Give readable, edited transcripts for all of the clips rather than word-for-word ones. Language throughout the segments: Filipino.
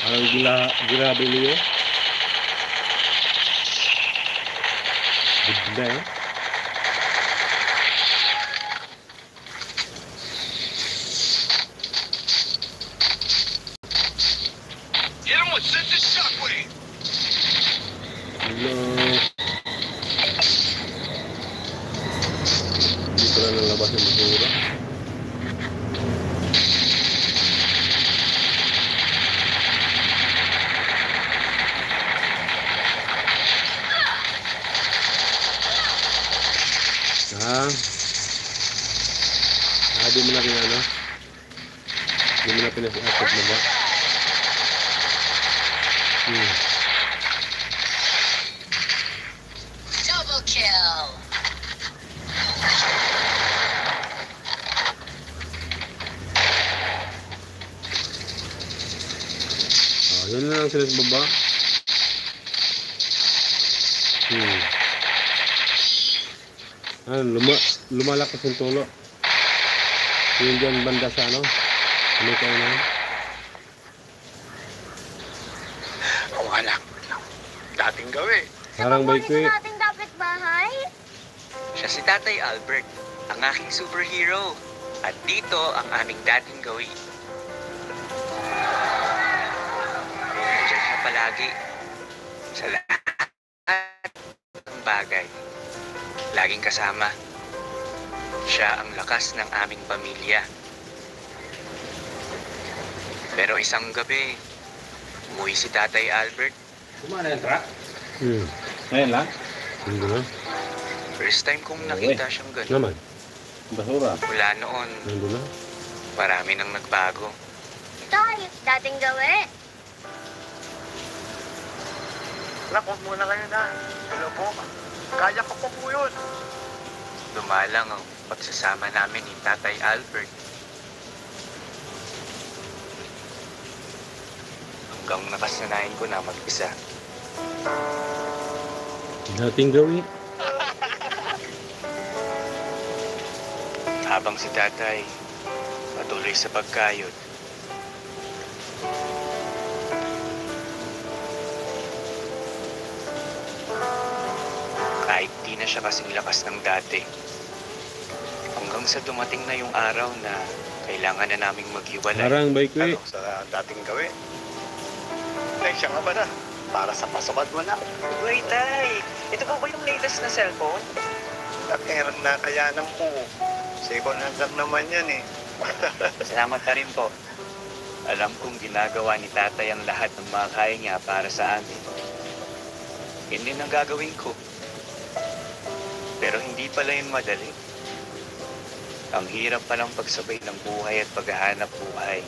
Parang grabe bigla eh. Hello. Hindi pala lalabas yung basura. Di mo na kinano? Di mo na pinasi-upload mo ba? Double kill. Yun na lang sila sa baba. Lumalakas yung tulo. Yung dyan banda sa ano? Ano kayo na? Oo anak. Dating gawi. Parang may Sa ating dapat bahay? Siya si Tatay Albert, ang aking superhero. At dito ang aming dating gawin. Nandiyan siya palagi. Sa lahat ng bagay. Laging kasama. Siya ang lakas ng aming pamilya. Pero isang gabi, umuwi si Tatay Albert. Kumana yung truck? Ngayon lang? Hindi na. First time kong nakita siyang ganun. Naman. Basura. Mula noon, Nandun na. marami nang nagbago. Tay, dating gawi. Anak, huwag muna kayo na. Hello po. Kaya ko po yun. Dumalang ang pagsasama namin ni Tatay Albert. Hanggang nakasanayan ko na mag-isa. Dating gawin. Habang si Tatay patuloy sa pagkayod. Kahit di na siya kasing lakas ng dati. Hanggang sa dumating na yung araw na kailangan na naming maghiwalay. Parang bike Ano, sa dating gawi. Ay, siya nga ba na? Para sa pasukat mo na. Uy, Tay! Ito ba yung latest na cellphone? Meron na kayanan po. Second hand lang naman yan eh. Salamat na rin po. Alam kong ginagawa ni Tatay ang lahat ng mga kaya niya para sa amin. Hindi ang gagawin ko. Pero hindi pala yun madali. Ang hirap palang pagsabay ng buhay at paghahanap buhay.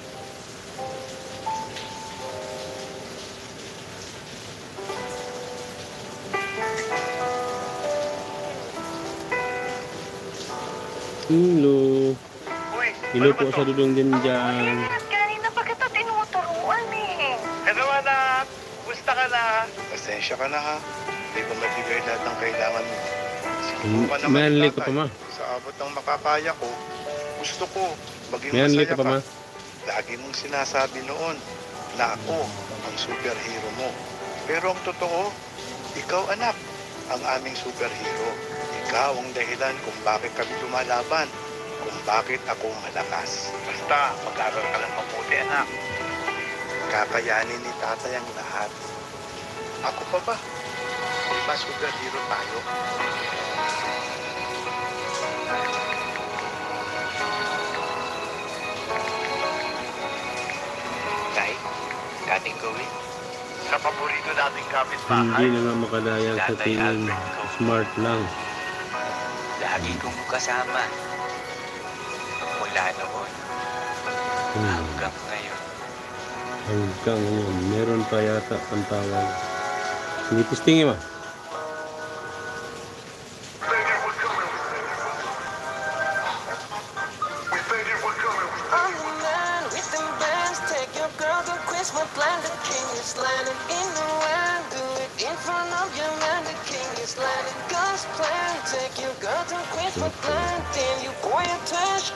Hello. Uy, Hello po sa dudong din dyan. Kanina pa kita tinuturuan eh. hello anak. Gusta ka na? Pasensya ka na ha. Hindi ko mabigay lahat ng kailangan mo. Sinubukan naman Manly ni ka Tatay. pa ma. Sa abot ng makakaya ko, gusto ko maging Manly masaya ka pa ma. Lagi mong sinasabi noon na ako ang superhero mo. Pero ang totoo, ikaw anak, ang aming superhero. Ikaw ang dahilan kung bakit kami lumalaban, kung bakit ako malakas. Basta, mag-aral ka lang mabuti anak. Kakayanin ni Tatay ang lahat. Ako pa ba? Di ba superhero tayo? Tay, dating gawin. Sa paborito nating Hindi kapitbahay. na nga makadayang sa tingin. Smart lang. Lagi kong kasama. Mula noon hanggang ngayon. Hanggang ngayon. Meron pa yata ang tawag. Hindi pistingi ma. I'm the man with them bands. Take your girl to Christmas land. The king is landing in the land. Do it in front of your man. The king is landing. God's plan. Take your girl to Christmas land. Then you pour your trash